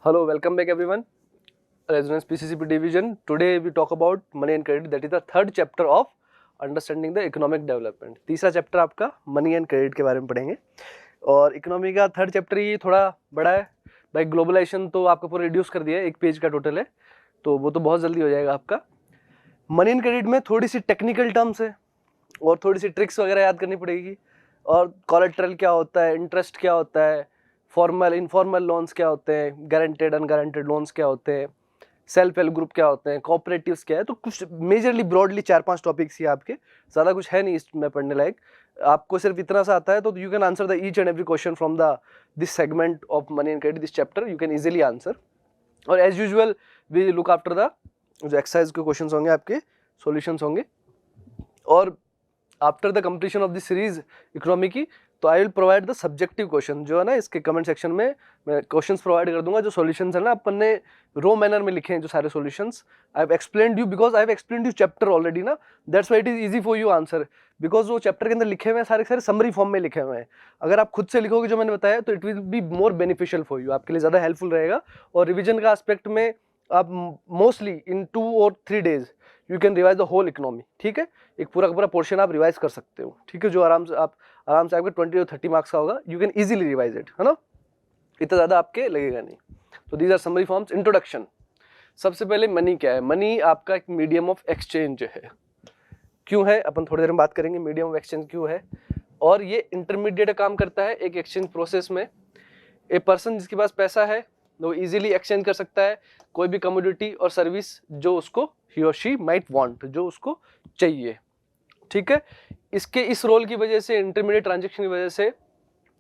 Hello, welcome back everyone. Resonance PCCP division. Today we talk about money and credit. That is the third chapter of understanding the economic development. तीसरा chapter आपका money and credit के बारे में पढ़ेंगे और economy का third chapter ये थोड़ा बड़ा है भाई। ग्लोबलाइजेशन तो आपको पूरा रिड्यूस कर दिया है, एक पेज का टोटल है, तो वो तो बहुत जल्दी हो जाएगा आपका। मनी एंड क्रेडिट में थोड़ी सी टेक्निकल टर्म्स है और थोड़ी सी ट्रिक्स वगैरह याद करनी पड़ेगी। और कोलेटरल क्या होता है, इंटरेस्ट क्या होता है, फॉर्मल इनफॉर्मल लोन्स क्या होते हैं, गारंटेड अनगारंटेड लोन्स क्या होते हैं, सेल्फ हेल्प ग्रुप क्या होते हैं, कोऑपरेटिव्स क्या है। तो कुछ मेजरली ब्रॉडली 4-5 टॉपिक्स ही आपके, ज़्यादा कुछ है नहीं इसमें पढ़ने लायक। आपको सिर्फ इतना सा आता है तो you can answer the each and every question from the this segment of money and credit, this chapter you can easily answer. और as usual we look after the जो एक्सरसाइज के क्वेश्चन होंगे आपके, सॉल्यूशंस होंगे। और after the completion of the series economy की, तो I will provide the subjective question जो है ना, इसके कमेंट सेक्शन में मैं क्वेश्चंस प्रोवाइड कर दूंगा। जो सॉल्यूशंस है ना, अपन ने रो मैनर में लिखे हैं जो सारे solutions. I have explained you because I have explained you chapter already ना, that's why it is easy for you answer, because वो चैप्टर के अंदर लिखे हुए हैं सारे सारे समरी फॉर्म में लिखे हुए हैं। अगर आप खुद से लिखोगे जो मैंने बताया तो it will be more beneficial for you, आपके लिए ज़्यादा हेल्पफुल रहेगा। और रिविजन का एस्पेक्ट में आप mostly in 2 or 3 days you can revise the whole economy. ठीक है, एक पूरा का पूरा पोर्शन आप रिवाइज कर सकते हो। ठीक है, जो आराम से आपके 20 or 30 मार्क्स का होगा, you can easily revise it, है ना, इतना ज़्यादा आपके लगेगा नहीं। तो these are summary forms. Introduction, सबसे पहले मनी क्या है। मनी आपका एक मीडियम ऑफ एक्सचेंज है। क्यों है, अपन थोड़ी देर में बात करेंगे मीडियम ऑफ एक्सचेंज क्यों है। और ये इंटरमीडिएट काम करता है एक एक्सचेंज प्रोसेस में। ए पर्सन जिसके पास पैसा है वो इजीली एक्सचेंज कर सकता है कोई भी कमोडिटी और सर्विस जो उसको ही और शी माइट वांट, जो उसको चाहिए। ठीक है, इसके इस रोल की वजह से, इंटरमीडिएट ट्रांजैक्शन की वजह से,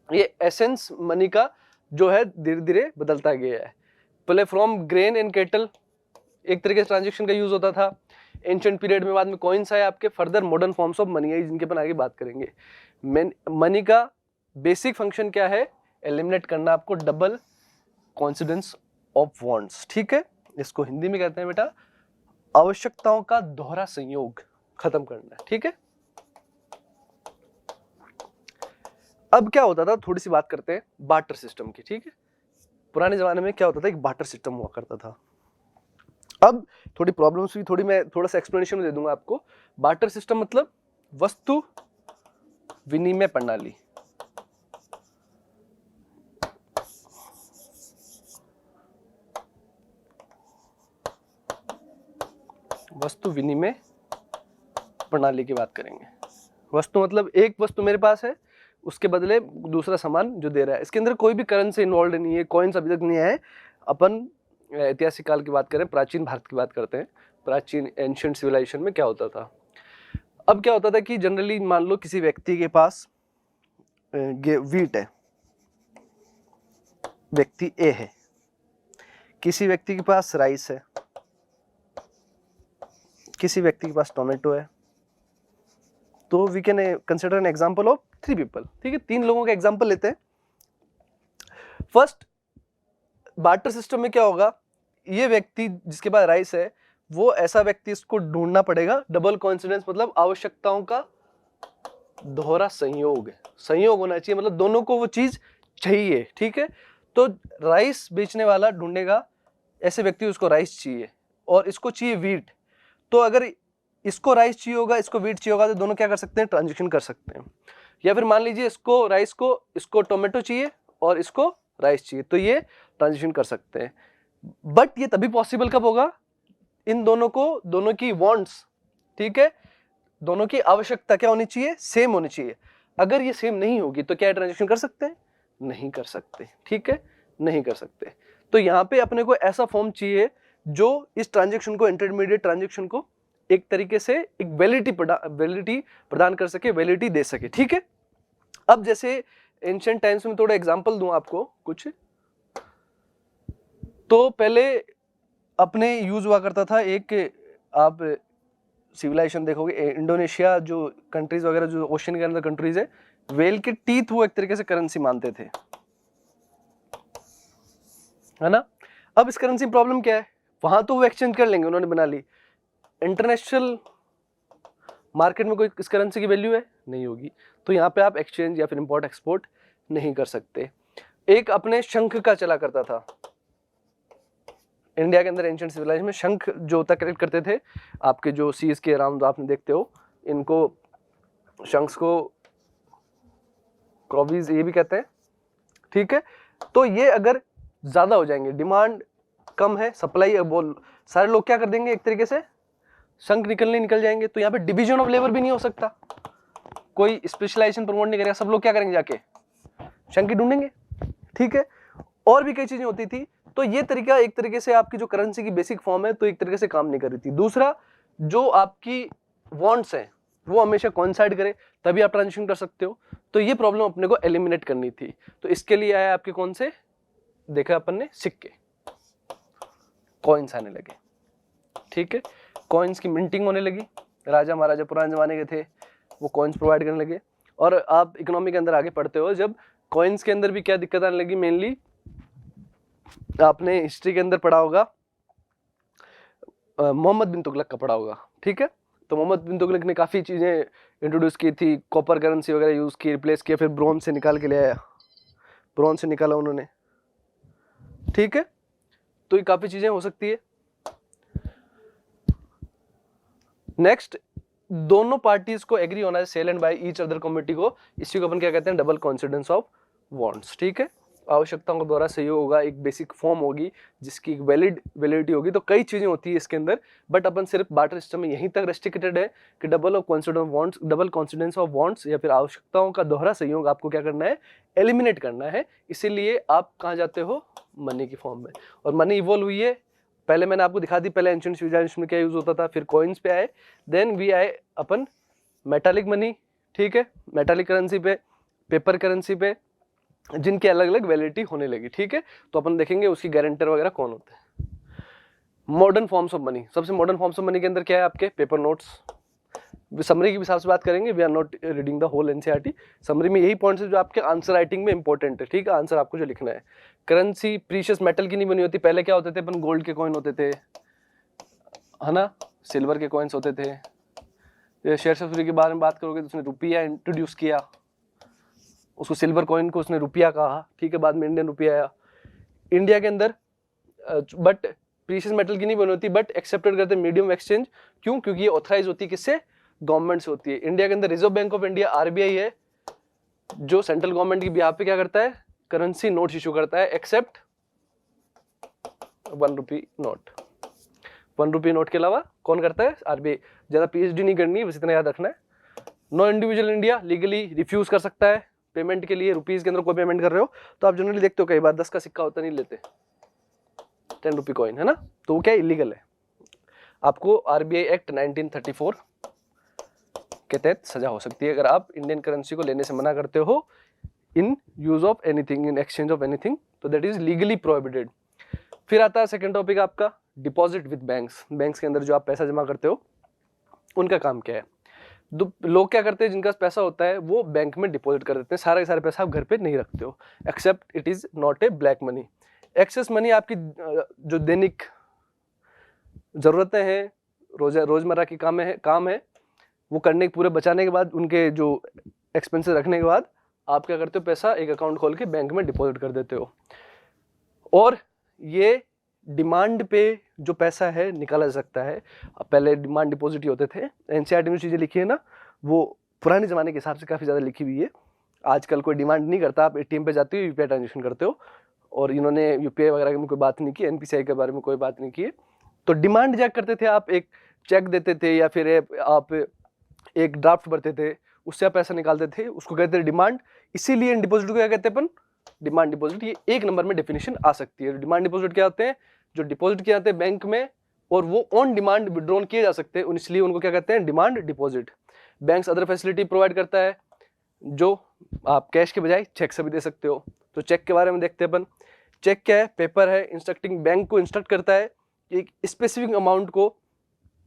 ये एसेंस मनी का जो है धीरे धीरे बदलता गया है। पहले फ्रॉम ग्रेन एंड केटल एक तरीके से ट्रांजैक्शन का यूज होता था एंशिएंट पीरियड में, बाद में कॉइन्स आए आपके, further modern forms of money है जिनके अपन आगे बात करेंगे। मनी का बेसिक फंक्शन क्या है, एलिमिनेट करना आपको डबल कोइंसिडेंस ऑफ वांट्स। ठीक है, इसको हिंदी में कहते हैं बेटा आवश्यकताओं का दोहरा संयोग खत्म करना है। ठीक है, अब क्या होता था, थोड़ी सी बात करते हैं बार्टर सिस्टम की। ठीक है, पुराने जमाने में क्या होता था, एक बार्टर सिस्टम हुआ करता था। अब थोड़ी प्रॉब्लम्स भी, थोड़ी मैं थोड़ा सा एक्सप्लेनेशन दे दूंगा आपको। बार्टर सिस्टम मतलब वस्तु विनिमय प्रणाली। वस्तु विनिमय प्रणाली की बात करेंगे। वस्तु मतलब एक वस्तु मेरे पास है, उसके बदले दूसरा सामान जो दे रहा है। इसके अंदर कोई भी करेंसी इन्वॉल्व नहीं है, कॉइन्स अभी तक नहीं है। अपन ऐतिहासिक काल की बात करें, प्राचीन भारत की बात करते हैं। प्राचीन एंशिएंट सिविलाइजेशन में क्या होता था, अब क्या होता था कि जनरली मान लो किसी व्यक्ति के पास वीट है, व्यक्ति ए है, किसी व्यक्ति के पास राइस है, किसी व्यक्ति के पास टोमेटो है। तो we can consider an example of 3 people। ठीक है, 3 लोगों का एग्जांपल लेते हैं। फर्स्ट, बार्टर सिस्टम में क्या होगा, ये व्यक्ति जिसके पास राइस है वो ऐसा व्यक्ति, इसको ढूंढना पड़ेगा। डबल कोइंसिडेंस मतलब आवश्यकताओं का दोहरा संयोग है, संयोग होना चाहिए, मतलब दोनों को वो चीज चाहिए। ठीक है, तो राइस बेचने वाला ढूंढेगा ऐसे व्यक्ति, उसको राइस चाहिए और इसको चाहिए वीट। तो अगर इसको राइस चाहिए होगा, इसको वीट चाहिए होगा, तो दोनों क्या कर सकते हैं, ट्रांजैक्शन कर सकते हैं। या फिर मान लीजिए इसको राइस को, इसको टोमेटो चाहिए और इसको राइस चाहिए, तो ये ट्रांजैक्शन कर सकते हैं। बट ये तभी पॉसिबल कब होगा, इन दोनों को, दोनों की वांट्स, ठीक है, दोनों की आवश्यकता क्या होनी चाहिए, सेम होनी चाहिए। अगर ये सेम नहीं होगी तो क्या ट्रांजैक्शन कर सकते हैं, नहीं कर सकते। ठीक है, नहीं कर सकते। तो यहाँ पे अपने को ऐसा फॉर्म चाहिए जो इस ट्रांजैक्शन को, इंटरमीडिएट ट्रांजैक्शन को एक तरीके से एक वैलिडिटी प्रदान कर सके, वैलिडिटी दे सके। ठीक है, अब जैसे एंशिएंट टाइम्स में थोड़ा एग्जांपल दूं आपको कुछ, तो पहले अपने यूज हुआ करता था एक, आप सिविलाइजेशन देखोगे इंडोनेशिया जो कंट्रीज वगैरह जो ओशन के अंदर कंट्रीज है, वेल के टीथ वो एक तरीके से करेंसी मानते थे, है ना। अब इस करेंसी प्रॉब्लम क्या है, वहां तो वो एक्सचेंज कर लेंगे, उन्होंने बना ली। इंटरनेशनल मार्केट में कोई इस करेंसी की वैल्यू है, नहीं होगी, तो यहाँ पे आप एक्सचेंज या फिर इंपोर्ट एक्सपोर्ट नहीं कर सकते। एक अपने शंख का चला करता था, इंडिया के अंदर एंशिएंट सिविलाइजेशन में शंख जो होता कलेक्ट करते थे आपके जो सीज के अराउंड आपने देखते हो, इनको शंख्स को क्रॉवीज ये भी कहते हैं, ठीक है। तो ये अगर ज्यादा हो जाएंगे, डिमांड कम है, सप्लाई बोल, सारे लोग क्या कर देंगे, एक तरीके से शंख निकल जाएंगे, तो यहाँ पे डिवीजन ऑफ लेबर भी नहीं हो सकता, कोई स्पेशलाइजेशन प्रमोट नहीं करेगा, सब लोग क्या करेंगे, जाके शंख ही ढूंढेंगे, ठीक है। और भी कई चीजें होती थी। तो ये तरीका एक तरीके से आपकी जो करेंसी की बेसिक फॉर्म है तो एक तरीके से काम नहीं कर रही थी। दूसरा, जो आपकी वांट्स हैं वो हमेशा कोइंसाइड करे, तभी आप ट्रांजेक्शन कर सकते हो। तो ये प्रॉब्लम अपने को एलिमिनेट करनी थी। तो इसके लिए आया आपके कौन से, देखा अपन ने, सिक्के, कॉइन्स आने लगे, ठीक है। कॉइन्स की मिंटिंग होने लगी, राजा महाराजा पुराने जमाने के थे वो कॉइन्स प्रोवाइड करने लगे। और आप इकोनॉमी के अंदर आगे पढ़ते हो, जब कॉइन्स के अंदर भी क्या दिक्कत आने लगी, मेनली आपने हिस्ट्री के अंदर पढ़ा होगा, मोहम्मद बिन तुगलक का पढ़ा होगा, ठीक है। तो मोहम्मद बिन तुगलक ने काफ़ी चीज़ें इंट्रोड्यूस की थी, कॉपर करेंसी वगैरह यूज़ की, रिप्लेस किया, फिर ब्रॉन्ज से निकाल के ले आया, ब्रॉन्ज से निकाला उन्होंने, ठीक है। तो ये काफ़ी चीज़ें हो सकती है। नेक्स्ट, दोनों पार्टीज को एग्री होना है sell and buy each other community को, इसी को अपन क्या कहते हैं, डबल कॉन्सिडेंस ऑफ वांट्स, ठीक है। आवश्यकताओं के द्वारा सहयोग होगा, एक बेसिक फॉर्म होगी जिसकी एक वैलिडिटी होगी। तो कई चीजें होती है इसके अंदर, बट अपन सिर्फ बार्टर सिस्टम में यहीं तक रेस्ट्रिक्टेड है कि डबल कॉन्सिडेंस ऑफ वांट्स या फिर आवश्यकताओं का दोहरा सहयोग आपको क्या करना है, एलिमिनेट करना है। इसीलिए आप कहाँ जाते हो, मनी की फॉर्म में। और मनी इवॉल्व हुई है, पहले मैंने आपको दिखा दी, पहले एंशिएंट सिविलाइजेशन में क्या यूज होता था, फिर कॉइन्स पे आए, देन वी आए अपन मेटालिक मनी, ठीक है, मेटालिक करेंसी पे, पेपर करेंसी पे, जिनकी अलग अलग वैलिडिटी होने लगी, ठीक है। तो अपन देखेंगे उसकी गारंटर वगैरह कौन होते हैं। मॉडर्न फॉर्म्स ऑफ मनी, सबसे मॉडर्न फॉर्म्स ऑफ मनी के अंदर क्या है आपके, पेपर नोट्स। समरी के हिसाब से बात करेंगे, we are not reading the whole NCERT, summary में यही पॉइंट्स है जो आपके आंसर राइटिंग में इंपॉर्टेंट है, ठीक है, आंसर आपको जो लिखना है। करेंसी प्रीशियस मेटल की नहीं बनी होती, पहले क्या होते थे अपन, गोल्ड के कॉइन होते थे, है ना, सिल्वर के कॉइन्स होते थे। शेरशाह के बारे में बात करोगे तो उसने रुपया इंट्रोड्यूस किया, उसको सिल्वर कॉइन को उसने रुपया कहा, ठीक है, बाद में इंडियन रुपया आया इंडिया के अंदर। बट प्रीशियस मेटल की नहीं बनी होती, बट एक्सेप्टेड करते मीडियम एक्सचेंज, क्यों, क्योंकि ये ऑथराइज होती है किससे, गवर्नमेंट से होती है। इंडिया के अंदर reserve bank of India RBI है, जो सेंट्रल गवर्नमेंट की बिहाफ पे क्या करता है, करेंसी नोट इशू करता है, except 1 rupee note. 1 rupee note के अलावा कौन करता है, आरबीआई। ज्यादा पीएचडी नहीं करनी है, बस इतना याद रखना है। No individual India legally refuse कर सकता है पेमेंट के लिए, रुपीज के अंदर कोई पेमेंट कर रहे हो तो आप जनरली देखते हो कई बार 10 का सिक्का होता नहीं लेते, 10 रुपी कॉइन, है ना, तो वो क्या इलीगल है। आपको आरबीआई एक्ट 1934 के तहत सजा हो सकती है अगर आप इंडियन करेंसी को लेने से मना करते हो in use of anything, in exchange of anything, तो दैट इज लीगली प्रोहिबिटेड। फिर आता है सेकंड टॉपिक आपका, डिपॉजिट विद बैंक्स। बैंक्स के अंदर जो आप पैसा जमा करते हो उनका काम क्या है। लोग क्या करते हैं, जिनका पैसा होता है वो बैंक में डिपॉजिट कर देते हैं, सारा सारे पैसा आप घर पे नहीं रखते हो, except it is not a black money. Excess money आपकी जो दैनिक जरूरतें हैं, रोजमर्रा की काम है वो करने के पूरे बचाने के बाद, उनके जो एक्सपेंसेस रखने के बाद आप क्या करते हो, पैसा एक अकाउंट खोल के बैंक में डिपॉजिट कर देते हो। और ये डिमांड पे जो पैसा है निकाला जा सकता है। पहले डिमांड डिपॉजिट ही होते थे। एनसीईआरटी में चीजें लिखी है ना, वो पुराने जमाने के हिसाब से काफी ज्यादा लिखी हुई है। आजकल कोई डिमांड नहीं करता, आप एटीएम पे जाते हो, यूपीआई ट्रांजेक्शन करते हो, और इन्होंने यूपीआई वगैरह में कोई बात नहीं की, एनपीसीआई के बारे में कोई बात नहीं की है। तो डिमांड जैक करते थे, आप एक चेक देते थे या फिर आप एक ड्राफ्ट भरते थे, उससे आप पैसा निकालते थे, उसको कहते थे डिमांड। इसीलिए डिपॉजिट को क्या कहते हैं अपन, डिमांड डिपॉजिट। ये एक नंबर में डेफिनेशन आ सकती है। डिमांड डिपॉजिट क्या होते हैं, जो डिपॉजिट किए जाते हैं बैंक में और वो ऑन डिमांड विड्रॉल किए जा सकते हैं, इसलिए उनको क्या कहते हैं, demand deposit. Banks other facility provide करता है, जो आप कैश के बजाय चेक से भी दे सकते हो। तो चेक के बारे में देखते हैं अपन। चेक क्या है, पेपर है, इंस्ट्रक्टिंग बैंक को इंस्ट्रक्ट करता है एक स्पेसिफिक अमाउंट को,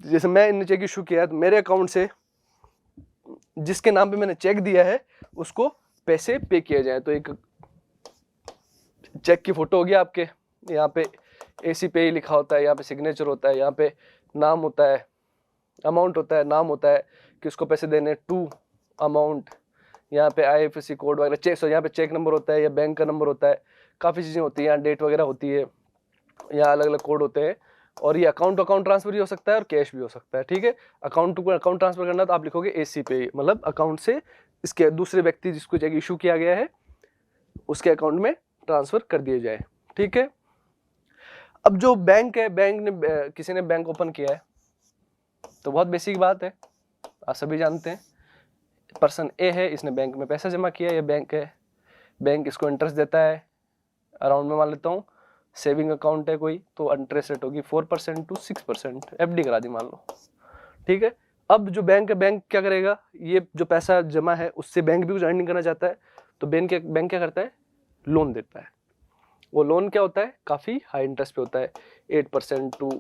जैसे मैं चेक इशू किया तो मेरे अकाउंट से जिसके नाम पे मैंने चेक दिया है उसको पैसे पे किए जाए। तो एक चेक की फोटो होगी आपके, यहाँ पे एसी पे ही लिखा होता है, यहाँ पे सिग्नेचर होता है, यहाँ पे नाम होता है, अमाउंट होता है, नाम होता है कि उसको पैसे देने, टू अमाउंट, यहाँ पे आईएफएससी कोड वगैरह, चेक, यहाँ पे चेक नंबर होता है या बैंक का नंबर होता है, काफ़ी चीज़ें होती हैं, यहाँ डेट वगैरह होती है। यहाँ अलग अलग कोड होते हैं, और ये अकाउंट टू अकाउंट ट्रांसफर भी हो सकता है और कैश भी हो सकता है, ठीक है। अकाउंट टू अकाउंट ट्रांसफर करना तो आप लिखोगे एसी पे, मतलब अकाउंट से इसके दूसरे व्यक्ति जिसको चेक इशू किया गया है उसके अकाउंट में ट्रांसफर कर दिए जाए, ठीक है। अब जो बैंक है, बैंक ने किसी ने बैंक ओपन किया है तो बहुत बेसिक बात है, आप सभी जानते हैं, पर्सन ए है, इसने बैंक में पैसा जमा किया, ये बैंक है, बैंक इसको इंटरेस्ट देता है, अराउंड में मान लेता हूँ सेविंग अकाउंट है कोई, तो इंटरेस्ट रेट होगी 4% to 6%, एफडी करा दी मान लो, ठीक है। अब जो बैंक है, बैंक क्या करेगा, ये जो पैसा जमा है उससे बैंक भी कुछ अर्निंग करना चाहता है, तो बैंक क्या करता है, लोन देता है। वो लोन क्या होता है, काफ़ी हाई इंटरेस्ट पे होता है, 8% to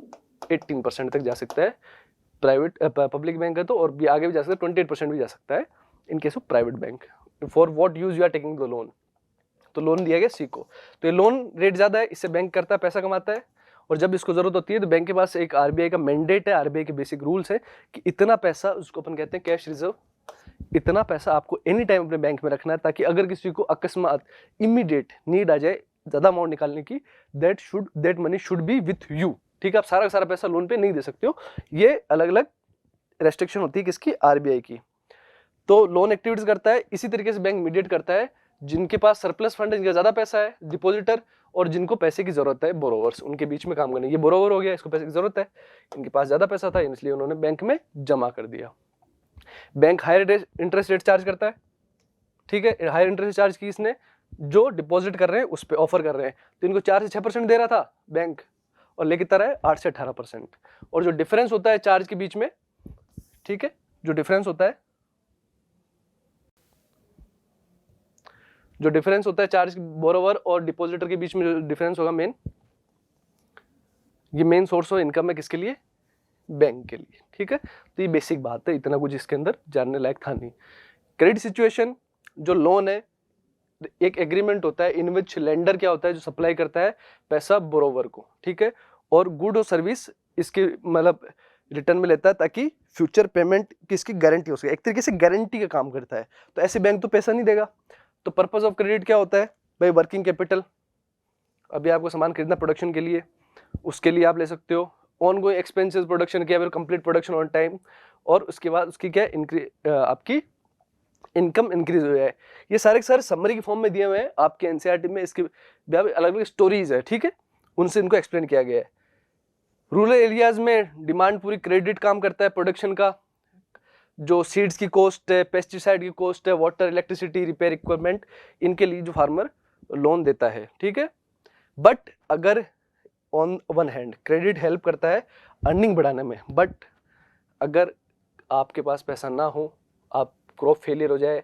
18% तक जा सकता है, प्राइवेट पब्लिक बैंक है तो, और भी आगे भी जा सकता है, 28% भी जा सकता है in case of private bank. For what use you are taking the loan, तो लोन दिया गया सी को, तो ये लोन रेट ज़्यादा है, इससे बैंक करता है, पैसा कमाता है, और जब इसको जरूरत होती है तो बैंक के पास एक आरबीआई का मैंडेट है, आरबीआई के बेसिक रूल्स है कि इतना पैसा, उसको अपन कहते हैं कैश रिजर्व, इतना पैसा आपको एनी टाइम अपने बैंक में रखना है, ताकि अगर किसी को अकस्मात इमीडिएट नीड आ जाए ज़्यादा अमाउंट निकालने की, that money should be with you, ठीक है। आप सारा का सारा पैसा लोन पे नहीं दे सकते हो, ये अलग अलग रेस्ट्रिक्शन होती है किसकी, आरबीआई की। तो लोन एक्टिविटीज करता है, इसी तरीके से बैंक मीडिएट करता है जिनके पास सरप्लस फंड है, जिनका ज्यादा पैसा है, डिपॉजिटर, और जिनको पैसे की जरूरत है, बोरोवर्स, उनके बीच में काम करने। ये बोरोवर हो गया, इसको पैसे की जरूरत है, इनके पास ज्यादा पैसा था इसलिए उन्होंने बैंक में जमा कर दिया। Bank higher interest rate charge करता है, ठीक है, हायर इंटरेस्ट चार्ज की इसने जो डिपॉजिट कर रहे हैं उस पर ऑफर कर रहे हैं, तो इनको 4 से 6% दे रहा था बैंक, और लेके तरह है 8 से 18%, और जो डिफरेंस होता है चार्ज के बीच में, ठीक है, जो डिफरेंस होता है चार्ज बोरोवर और डिपॉजिटर के बीच में, जो डिफरेंस होगा मेन, ये मेन सोर्स ऑफ इनकम है किसके लिए, बैंक के लिए, ठीक है। तो ये बेसिक बात है, इतना कुछ इसके अंदर जानने लायक था नहीं। क्रेडिट सिचुएशन, जो लोन है एक एग्रीमेंट होता है इन विच लेंडर क्या होता है, जो सप्लाई करता है पैसा बोरोवर को, ठीक है, और गुड और सर्विस इसके मतलब रिटर्न में लेता है, ताकि फ्यूचर पेमेंट की इसकी गारंटी हो सके, एक तरीके से गारंटी का काम करता है। तो ऐसे बैंक तो पैसा नहीं देगा, तो पर्पस ऑफ क्रेडिट क्या होता है भाई, वर्किंग कैपिटल, अभी आपको सामान खरीदना प्रोडक्शन के लिए, उसके लिए आप ले सकते हो, ऑन गोइंग एक्सपेंसेस प्रोडक्शन के, कंप्लीट प्रोडक्शन ऑन टाइम, और उसके बाद उसकी क्या आपकी इनकम इंक्रीज हो जाए। ये सारे के सारे समरी की फॉर्म में दिए हुए हैं आपके एनसीईआरटी में, इसके अलग अलग स्टोरीज है, ठीक है, उनसे इनको एक्सप्लेन किया गया है। रूरल एरियाज में डिमांड पूरी क्रेडिट काम करता है प्रोडक्शन का, जो सीड्स की कॉस्ट है, पेस्टिसाइड की कॉस्ट है, वाटर, इलेक्ट्रिसिटी, रिपेयर इक्विपमेंट, इनके लिए जो फार्मर लोन देता है, ठीक है। बट अगर on one hand credit help करता है अर्निंग बढ़ाने में, बट अगर आपके पास पैसा ना हो, आप क्रॉप फेलियर हो जाए,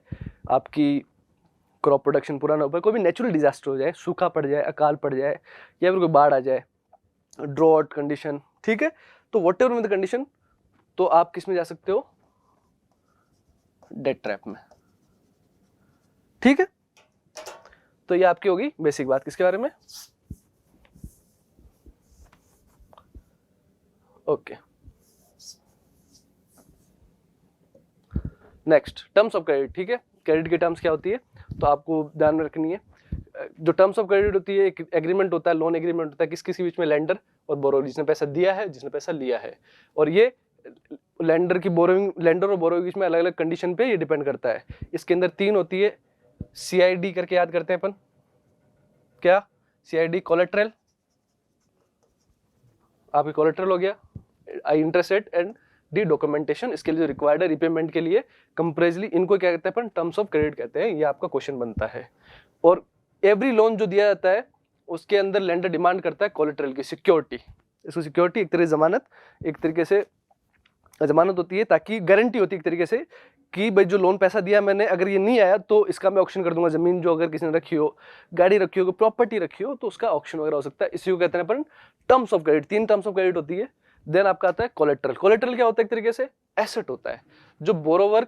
आपकी क्रॉप प्रोडक्शन पूरा ना हो पाए, कोई भी नेचुरल डिजास्टर हो जाए, सूखा पड़ जाए, अकाल पड़ जाए, या फिर कोई बाढ़ आ जाए, ड्रॉट कंडीशन, ठीक है, तो वॉट एवर में द कंडीशन, तो आप किस में जा सकते हो, डेट ट्रैप में, ठीक है। तो ये आपकी होगी बेसिक बात किसके बारे में, okay. Next terms of credit, ठीक है, क्रेडिट की टर्म्स क्या होती है तो आपको ध्यान में रखनी है। जो टर्म्स ऑफ क्रेडिट होती है, एक एग्रीमेंट होता है, लोन एग्रीमेंट होता है किस किस बीच में, लेंडर और बोरोवर, जिसने पैसा दिया है, जिसने पैसा लिया है, और ये लेंडर की बोरोइंग, लेंडर और बोरोवर के बीच में अलग अलग कंडीशन पे ये डिपेंड करता है। इसके अंदर 3 होती है, CID करके याद करते हैं अपन, क्या CID, कोलेटरल, आपकी कोलेटरल हो गया, interest rate and D documentation, इसके लिए जो रिक्वायर्ड है रिपेमेंट के लिए कंप्रेजली, इनको क्या कहते हैं अपन, टर्म्स ऑफ क्रेडिट कहते हैं। ये आपका क्वेश्चन बनता है। और एवरी लोन जो दिया जाता है उसके अंदर लेंडर डिमांड करता है कोलेटरल की सिक्योरिटी, इसको सिक्योरिटी एक तरह जमानत, एक तरीके से जमानत होती है, ताकि गारंटी होती है एक तरीके से कि भाई जो लोन पैसा दिया मैंने, अगर ये नहीं आया तो इसका मैं ऑक्शन कर दूंगा, जमीन जो अगर किसी ने रखी हो, गाड़ी रखी हो, प्रॉपर्टी रखी हो, तो उसका ऑक्शन वगैरह हो सकता है। इसी को कहते हैं अपन terms of credit. 3 terms of credit होती है। देन आपका आता है कोलेटरल। कोलेटरल क्या होता है, एक तरीके से एसेट होता है, जो बोरोवर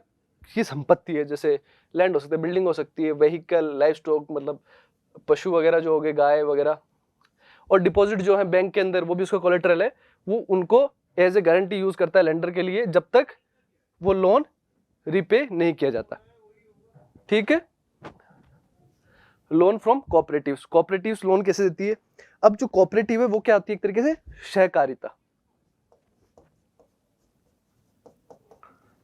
की संपत्ति है, जैसे लैंड हो सकता है, बिल्डिंग हो सकती है, व्हीकल, लाइफ स्टॉक, मतलब पशु वगैरह जो हो गए, गाय वगैरह, और डिपॉजिट जो है बैंक के अंदर, वो भी उसका कोलेटरल है, वो उनको एज ए गारंटी यूज करता है लेंडर के लिए, जब तक वो लोन रिपे नहीं किया जाता, ठीक है। Loan from cooperatives. Cooperatives loan कैसे देती है, अब जो कोऑपरेटिव है वो क्या होती है, एक तरीके से सहकारिता,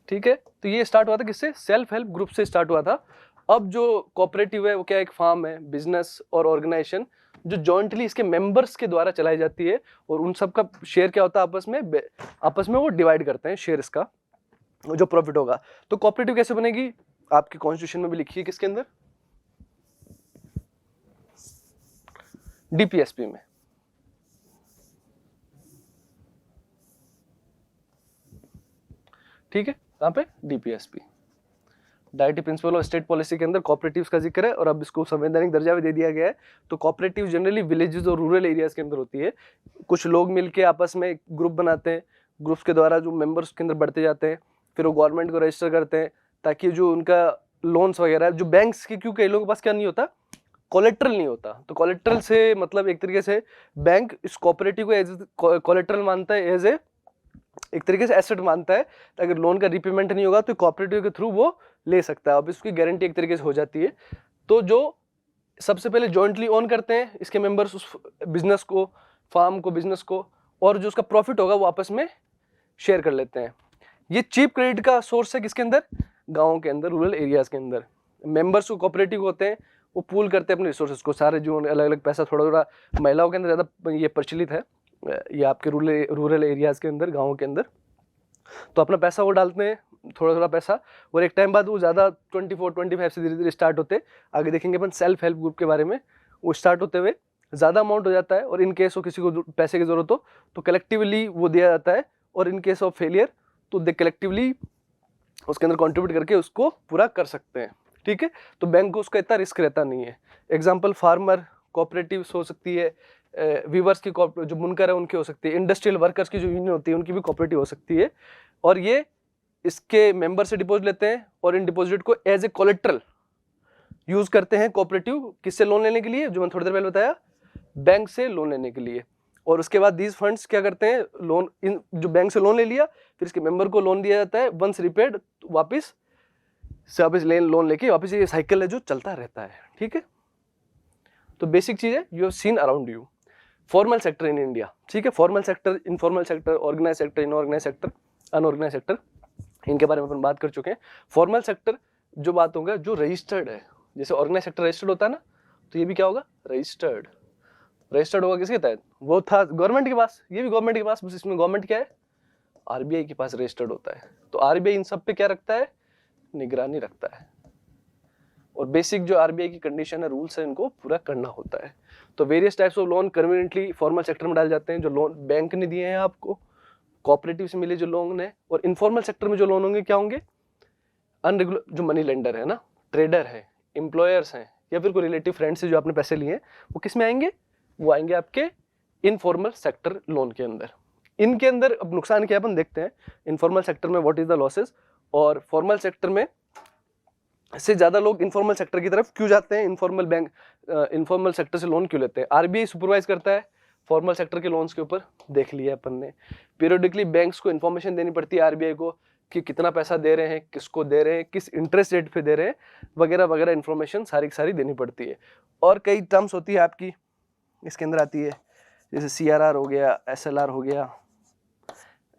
ठीक है। तो ये स्टार्ट हुआ था किससे, सेल्फ हेल्प ग्रुप से स्टार्ट हुआ था। अब जो कोऑपरेटिव है वो क्या, एक फार्म है, बिजनेस और ऑर्गेनाइजेशन जो जॉइंटली इसके मेंबर्स के द्वारा चलाई जाती है, और उन सब का शेयर क्या होता है, आपस में वो डिवाइड करते हैं शेयर इसका, जो प्रॉफिट होगा। तो कोऑपरेटिव कैसे बनेगी, आपके कॉन्स्टिट्यूशन में भी लिखी है, किसके अंदर, डीपीएसपी में, ठीक है, कहां पे, DPSP, directive principle of state policy के अंदर कोऑपरेटिव्स का जिक्र है, और अब इसको संवैधानिक दर्जा भी दे दिया गया है। तो कोऑपरेटिव जनरली विलेजेस और रूरल एरियाज के अंदर होती है। कुछ लोग मिलके आपस में ग्रुप बनाते हैं, ग्रुप्स के द्वारा जो मेंबर्स के अंदर बढ़ते जाते हैं, फिर वो गवर्नमेंट को रजिस्टर करते हैं, ताकि जो उनका लोन्स वगैरह जो बैंक्स के, क्योंकि कई लोगों के पास क्या नहीं होता, कोलेट्रल नहीं होता, तो कोलेट्रल से मतलब एक तरीके से बैंक इस कोऑपरेटिव को एज कोलेट्रल मानता है, एज ए एक तरीके से एसेट मानता है। अगर लोन का रिपेमेंट नहीं होगा तो कोऑपरेटिव के थ्रू वो ले सकता है, अब इसकी गारंटी एक तरीके से हो जाती है। तो जो सबसे पहले जॉइंटली ओन करते हैं इसके मेंबर्स उस बिजनेस को, फार्म को, बिजनेस को, और जो उसका प्रॉफिट होगा वो आपस में शेयर कर लेते हैं। ये चीप क्रेडिट का सोर्स है किसके अंदर, गाँव के अंदर, रूरल एरियाज के अंदर। मेंबर्स जो कोऑपरेटिव होते हैं वो पूल करते हैं अपने रिसोर्सेज को, सारे जो अलग अलग पैसा, थोड़ा थोड़ा महिलाओं के अंदर ज़्यादा ये प्रचलित है, ये आपके रूरल एरियाज के अंदर, गाँव के अंदर, तो अपना पैसा वो डालते हैं, थोड़ा थोड़ा पैसा, और एक टाइम बाद वो ज़्यादा 24-25 से धीरे धीरे स्टार्ट होते, आगे देखेंगे अपन सेल्फ हेल्प ग्रुप के बारे में, वो स्टार्ट होते हुए ज़्यादा अमाउंट हो जाता है, और इन केस हो किसी को पैसे की ज़रूरत हो तो कलेक्टिवली वो दिया जाता है, और इन केस ऑफ फेलियर तो दे कलेक्टिवली उसके अंदर कंट्रीब्यूट करके उसको पूरा कर सकते हैं, ठीक है। तो बैंक को उसका इतना रिस्क रहता नहीं है। एग्जाम्पल फार्मर कोऑपरेटिव हो सकती है, वीवर्स की जो बुनकर है उनकी हो सकती है, इंडस्ट्रियल वर्कर्स की जो यूनियन होती है उनकी भी कोऑपरेटिव हो सकती है, और ये इसके मेंबर से डिपॉजिट लेते हैं, और इन डिपॉजिट को एज ए कोलेट्रल यूज करते हैं कोऑपरेटिव, किससे लोन लेने के लिए, जो मैंने थोड़ी देर पहले बताया, बैंक से लोन लेने के लिए। और उसके बाद दीज फंड्स क्या करते हैं, लोन, इन जो बैंक से लोन ले लिया फिर इसके मेंबर को लोन दिया जाता है, वंस रिपेड वापस लोन लेके वापस, ये साइकिल है जो चलता रहता है, ठीक है। तो बेसिक चीज है, you have seen around you. Formal sector in India, ठीक है, formal sector, informal sector, organise sector, inorganise sector, unorganise sector, इनके बारे में अपन बात कर चुके हैं। फॉर्मल सेक्टर जो बात होगा, जो रजिस्टर्ड है, जैसे ऑर्गेनाइज सेक्टर रजिस्टर्ड होता है ना, तो ये भी क्या होगा, रजिस्टर्ड होगा किसके तहत, वो था गवर्नमेंट के पास, ये भी गवर्नमेंट के पास, बस इसमें गवर्नमेंट क्या है, आरबीआई के पास रजिस्टर्ड होता है। तो आरबीआई इन सब पे क्या रखता है, निगरानी रखता है, और बेसिक जो आरबीआई की कंडीशन है, रूल्स है, इनको पूरा करना होता है। तो various types of loan conveniently formal sector में डाल जाते हैं, जो लोन बैंक ने दिए हैं आपको, कोऑपरेटिव से मिले जो लोन है, और इनफॉर्मल सेक्टर में जो लोन होंगे क्या होंगे, अनरेगुलर, जो मनी लेंडर है ना, ट्रेडर है, एम्प्लॉयर्स हैं, या फिर कोई रिलेटिव फ्रेंड से जो आपने पैसे लिए हैं, वो किस में आएंगे, वो आएंगे आपके इनफॉर्मल सेक्टर लोन के अंदर। इनके अंदर अब नुकसान क्या अपन देखते हैं, इनफॉर्मल सेक्टर में व्हाट इज द लॉसेस, और फॉर्मल सेक्टर में से ज्यादा लोग इनफॉर्मल सेक्टर की तरफ क्यों जाते हैं, इनफॉर्मल सेक्टर से लोन क्यों लेते हैं। आरबीआई सुपरवाइज करता है फॉर्मल सेक्टर के लोन्स के ऊपर, देख लिया अपन ने। पीरियडिकली बैंक्स को इन्फॉर्मेशन देनी पड़ती है आरबीआई को, कि कितना पैसा दे रहे हैं, किसको दे रहे हैं, किस इंटरेस्ट रेट पे दे रहे हैं, वगैरह वगैरह इन्फॉर्मेशन सारी की सारी देनी पड़ती है। और कई टर्म्स होती है आपकी इसके अंदर आती है, जैसे सीआरआर हो गया, एसएलआर हो गया,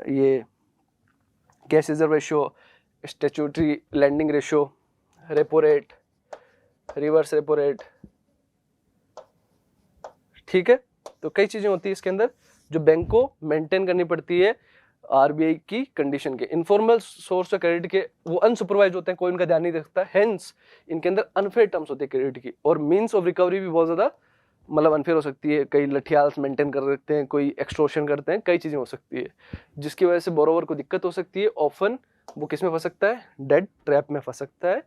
ये cash reserve ratio, statutory lending ratio, repo rate, reverse repo rate, ठीक है। तो कई चीजें होती है इसके अंदर जो बैंक को मेंटेन करनी पड़ती है आरबीआई की कंडीशन के। इनफॉर्मल सोर्स ऑफ क्रेडिट के वो अनसुपरवाइज होते हैं, कोई इनका ध्यान नहीं रखता, हेंस इनके अंदर अनफेयर टर्म्स होते हैं क्रेडिट की, और मीन्स ऑफ रिकवरी भी बहुत ज्यादा मतलब अनफेयर हो सकती है। कई लठियाल्स मेंटेन कर रखते हैं, कोई एक्सटॉर्शन करते हैं, कई चीजें हो सकती है, जिसकी वजह से बोरोवर को दिक्कत हो सकती है। ऑफन वो किस में फंस सकता है, डेट ट्रैप में फंस सकता है,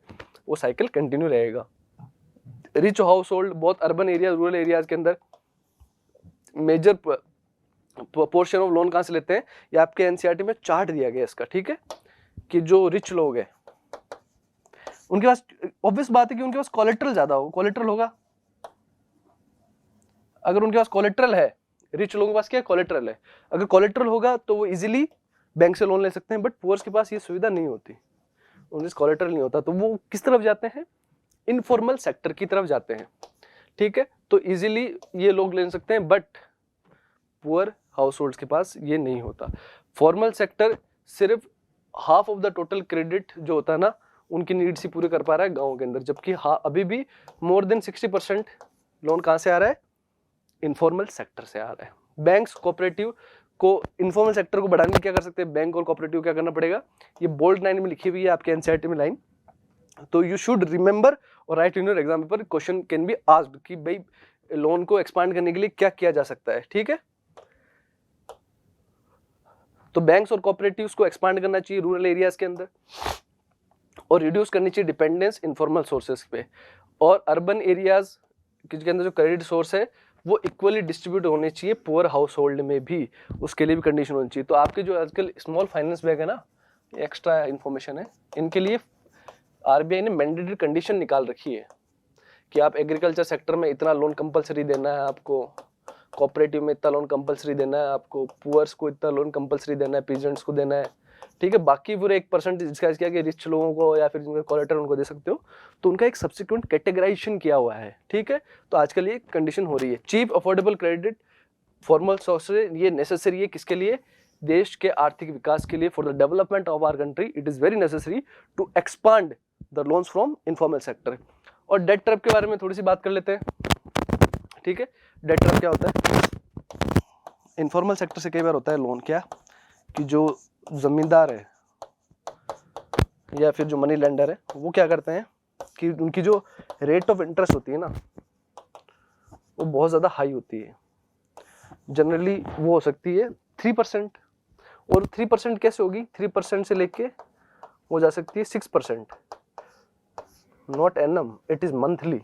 वो साइकिल कंटिन्यू रहेगा। रिच हाउस होल्ड, बहुत अर्बन एरिया, रूरल एरियाज के अंदर मेजर पोर्शन ऑफ लोन कहां से लेते हैं, ये आपके एनसीईआरटी में चार्ट दिया गया इसका, ठीक है, कि जो रिच लोग हैं उनके पास, ऑब्वियस बात है कि उनके पास कोलेट्रल ज्यादा हो, कोलेट्रल होगा, अगर उनके पास कोलेट्रल है, रिच लोगों के पास क्या है, कोलेट्रल है, अगर कोलेट्रल होगा तो वो इजीली बैंक से लोन ले सकते हैं। बट पुअर्स के पास ये सुविधा नहीं होती, उनके पास कोलेट्रल नहीं होता, तो वो किस तरफ जाते हैं, इनफॉर्मल सेक्टर की तरफ जाते हैं। ठीक है, तो इजीली ये लोग ले सकते हैं, बट पुअर हाउस होल्ड्स के पास ये नहीं होता। फॉर्मल सेक्टर सिर्फ half of the total credit जो होता है ना, उनकी नीड्स ही पूरे कर पा रहा है गाँव के अंदर, जबकि अभी भी मोर देन 60% लोन कहाँ से आ रहा है? इनफॉर्मल सेक्टर से आ रहा है। बैंक्स, कोऑपरेटिव को, इनफॉर्मल सेक्टर को बढ़ाने क्या कर सकते हैं? बैंक और कोऑपरेटिव क्या करना पड़ेगा? ये बोल्ड लाइन में लिखी हुई है आपके एनसीईआरटी में लाइन, तो यू शुड रिमेंबर और right in your exam paper, question can be asked कि भाई लोन को एक्सपांड करने के लिए क्या किया जा सकता है। ठीक है, तो बैंक्स और कोऑपरेटिव्स को एक्सपांड करना चाहिए रूरल एरियाज के अंदर, और रिड्यूस करनी चाहिए डिपेंडेंस इनफॉर्मल सोर्सेज पे, और अर्बन एरियाज के अंदर जो क्रेडिट सोर्स है वो इक्वली डिस्ट्रीब्यूट होने चाहिए पुअर हाउस होल्ड में भी, उसके लिए भी कंडीशन होनी चाहिए। तो आपके जो आजकल स्मॉल फाइनेंस बैंक है ना, एक्स्ट्रा इन्फॉर्मेशन है, इनके लिए आरबीआई ने मैंडेटरी कंडीशन निकाल रखी है कि आप एग्रीकल्चर सेक्टर में इतना लोन कंपलसरी देना है आपको, कोऑपरेटिव में इतना लोन कंपलसरी देना है आपको, पुअर्स को इतना लोन कंपलसरी देना है, पीजेंट्स को देना है। ठीक है, बाकी पूरे 1% जिसका क्या कि रिच लोगों को या फिर जिनका कोलेटरल उनको दे सकते हो, तो उनका एक सब्सिक्वेंट कैटेगराइजेशन किया हुआ है। ठीक है, तो आजकल ये कंडीशन हो रही है। Cheap affordable credit formal source, ये नेसेसरी है किसके लिए? देश के आर्थिक विकास के लिए, for the development of our country it is very necessary to expand the loans from informal sector. और डेट ट्रैप के बारे में थोड़ी सी बात कर लेते हैं। ठीक है, डेट ट्रैप क्या होता है? इनफॉर्मल सेक्टर से कई बार होता है लोन क्या कि जो जमींदार है या फिर जो मनी लेंडर है वो क्या करते हैं कि उनकी जो रेट ऑफ इंटरेस्ट होती है ना वो बहुत ज़्यादा हाई होती है। जनरली वो हो सकती है 3%, और 3% कैसे होगी? 3% से लेके हो जा सकती है 6%, not annum, it is monthly.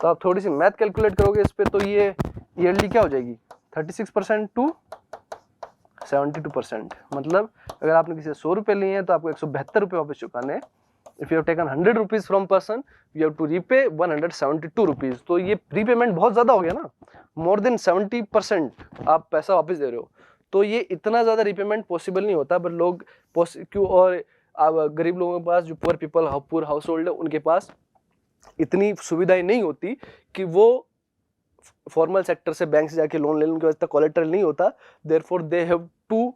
तो आप थोड़ी सी मैथ कैलकुलेट करोगे इस पे, तो ये ईयरली क्या हो जाएगी? 36% टू 72%। मतलब अगर आपने किसी से 100 रुपये लिए हैं तो आपको 172 रुपये वापस चुकाने हैं। If you have taken 100 rupees from person, you have to repay 172 rupees. तो ये प्रीपेमेंट बहुत ज्यादा हो गया ना, मोर देन 70% आप पैसा वापस दे रहे हो। तो ये इतना ज्यादा रीपेमेंट पॉसिबल नहीं होता, बट लोग क्यों, और गरीब लोगों के पास, जो poor people, poor house hold है, उनके पास इतनी सुविधाएं नहीं होती कि वो फॉर्मल सेक्टर से बैंक से जाके लोन ले लें, उनके पास कोलेटरल नहीं होता। देयरफॉर दे हैव टू,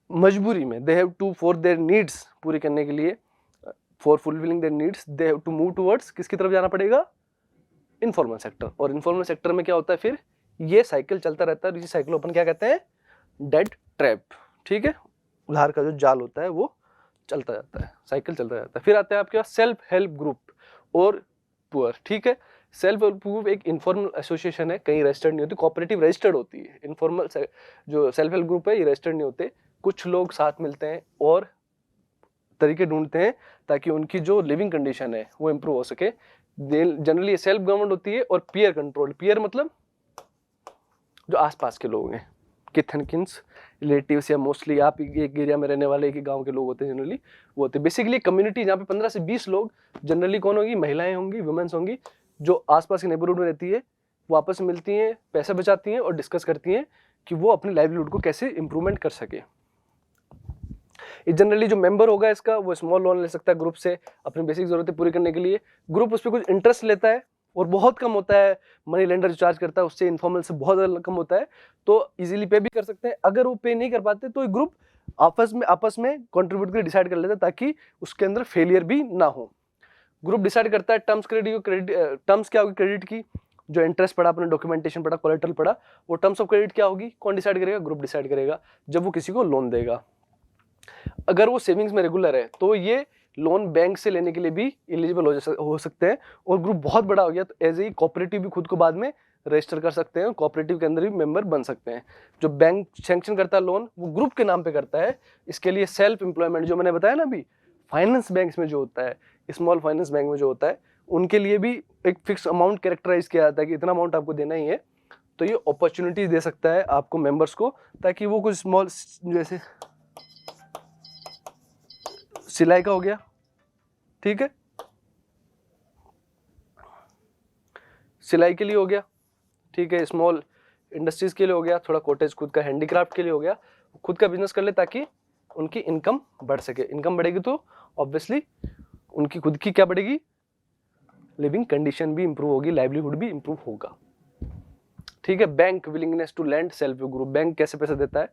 मजबूरी में they have to, for their needs पूरी करने के लिए, for fulfilling their needs, they have to move towards किसकी तरफ जाना पड़ेगा? Informal sector. और इनफॉर्मल सेक्टर में क्या होता है फिर? ये साइकिल चलता रहता है, इसी साइकिल अपन क्या कहते हैं? Debt trap. ठीक है, उधार का जो जाल होता है वो चलता जाता है, साइकिल चलता जाता है। फिर आते हैं आपके पास सेल्फ हेल्प ग्रुप और पुअर। ठीक है, सेल्फ हेल्प ग्रुप एक इनफॉर्मल एसोसिएशन है, कहीं रजिस्टर्ड नहीं होती, कोऑपरेटिव रजिस्टर्ड होती है। इनफॉर्मल जो सेल्फ हेल्प ग्रुप है ये रजिस्टर्ड नहीं होते। कुछ लोग साथ मिलते हैं और तरीके ढूंढते हैं ताकि उनकी जो लिविंग कंडीशन है वो इम्प्रूव हो सके। जनरली सेल्फ गवर्नमेंट होती है और पीयर कंट्रोल। पीयर मतलब जो आसपास के लोग हैं, किथ एंड किन्स, रिलेटिव्स, या मोस्टली आप एक एरिया में रहने वाले एक गांव के लोग होते हैं, जनरली वो होते हैं। बेसिकली कम्युनिटी जहाँ पे 15 से 20 लोग, जनरली कौन होगी? महिलाएं होंगी, वुमेन्स होंगी, जो आसपास के नेबरहुड में रहती है, वो आपस में मिलती हैं, पैसा बचाती हैं और डिस्कस करती हैं कि वो अपनी लाइवलीहुड को कैसे इंप्रूवमेंट कर सके। जनरली जो मेंबर होगा इसका, वो स्मॉल लोन ले सकता है ग्रुप से अपनी बेसिक जरूरतें पूरी करने के लिए। ग्रुप उस पर कुछ इंटरेस्ट लेता है और बहुत कम होता है, मनी लेंडर जो चार्ज करता है उससे इनफॉर्मल से बहुत ज़्यादा कम होता है, तो इजीली पे भी कर सकते हैं। अगर वो पे नहीं कर पाते तो ग्रुप आपस में कंट्रीब्यूट करके डिसाइड कर लेता है ताकि उसके अंदर फेलियर भी ना हो। ग्रुप डिसाइड करता है टर्म्स क्रेडिट, टर्म्स क्या होगी क्रेडिट की? जो इंटरेस्ट पड़ा, अपने डॉक्यूमेंटेशन पड़ा, कोलेटरल पड़ा, वो टर्म्स ऑफ क्रेडिट क्या होगी? कौन डिसाइड करेगा? ग्रुप डिसाइड करेगा जब वो किसी को लोन देगा। अगर वो सेविंग्स में रेगुलर है तो ये लोन बैंक से लेने के लिए भी एलिजिबल हो सकते हैं। और ग्रुप बहुत बड़ा हो गया तो एज ए कोऑपरेटिव भी खुद को बाद में रजिस्टर कर सकते हैं, कोऑपरेटिव के अंदर भी मेंबर बन सकते हैं। जो बैंक सैंक्शन करता है लोन, वो ग्रुप के नाम पे करता है। इसके लिए सेल्फ एम्प्लॉयमेंट जो मैंने बताया ना अभी, फाइनेंस बैंक में जो होता है, स्मॉल फाइनेंस बैंक में जो होता है, उनके लिए भी एक फिक्स अमाउंट कैरेक्टराइज किया जाता है कि इतना अमाउंट आपको देना ही है। तो ये अपॉर्चुनिटी दे सकता है आपको मेंबर्स को, ताकि वो कुछ स्मॉल, जैसे सिलाई का हो गया, ठीक है, सिलाई के लिए हो गया, ठीक है, स्मॉल इंडस्ट्रीज के लिए हो गया, थोड़ा कॉटेज खुद का हैंडीक्राफ्ट के लिए हो गया, खुद का बिजनेस कर ले ताकि उनकी इनकम बढ़ सके। इनकम बढ़ेगी तो ऑब्वियसली उनकी खुद की क्या बढ़ेगी? लिविंग कंडीशन भी इंप्रूव होगी, लाइवलीहुड भी इंप्रूव होगा। ठीक है। Bank willingness to lend self group, bank कैसे पैसा देता है?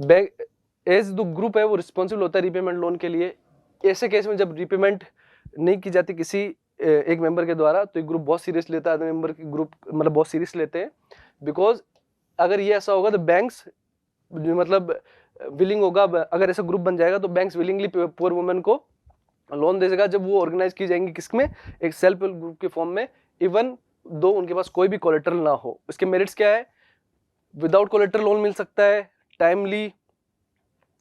बैंक एज द ग्रुप है वो रिस्पॉन्सिबल होता है रिपेमेंट लोन के लिए। ऐसे केस में जब रिपेमेंट नहीं की जाती किसी एक मेंबर के द्वारा तो एक ग्रुप बहुत सीरियस लेता है, मेंबर की ग्रुप मतलब बहुत सीरियस लेते हैं, बिकॉज अगर ये ऐसा होगा तो बैंक्स मतलब विलिंग होगा, अगर ऐसा ग्रुप बन जाएगा तो बैंक्स विलिंगली पुअर वुमेन को लोन दे देगा जब वो ऑर्गेनाइज की जाएंगी किसमें, एक सेल्फ हेल्प ग्रुप के फॉर्म में, इवन दो उनके पास कोई भी कोलेटरल ना हो। इसके मेरिट्स क्या है? विदाउट कोलेटरल लोन मिल सकता है, टाइमली,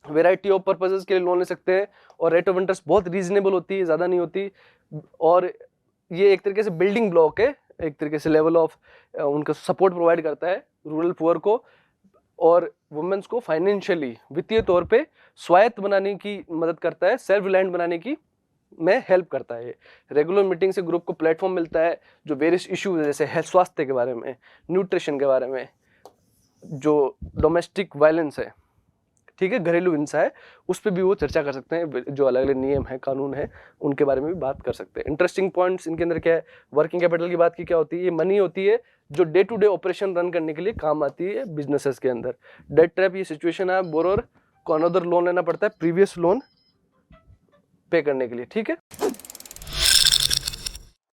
वेराइटी ऑफ पर्पसेस के लिए लोन ले सकते हैं, और रेट ऑफ इंटरेस्ट बहुत रीजनेबल होती है, ज़्यादा नहीं होती, और ये एक तरीके से बिल्डिंग ब्लॉक है, एक तरीके से लेवल ऑफ उनका सपोर्ट प्रोवाइड करता है रूरल पुअर को, और वुमेन्स को फाइनेंशियली वित्तीय तौर पे स्वायत्त बनाने की मदद करता है, सेल्फ रिलायंट बनाने की में हेल्प करता है। रेगुलर मीटिंग से ग्रुप को प्लेटफॉर्म मिलता है जो वेरियस इश्यूज जैसे हेल्थ, स्वास्थ्य के बारे में, न्यूट्रिशन के बारे में, जो डोमेस्टिक वायलेंस है, ठीक है, घरेलू हिंसा है, उस पर भी वो चर्चा कर सकते हैं, जो अलग अलग नियम है, कानून है, उनके बारे में भी बात कर सकते हैं। इंटरेस्टिंग पॉइंट्स इनके अंदर क्या है? वर्किंग कैपिटल की बात की, क्या होती है? ये मनी होती है जो day to day operation run करने के लिए काम आती है बिजनेसेस के अंदर। डेट ट्रैप ये सिचुएशन है, बोरोर को अनदर लोन लेना पड़ता है प्रीवियस लोन पे करने के लिए, ठीक है।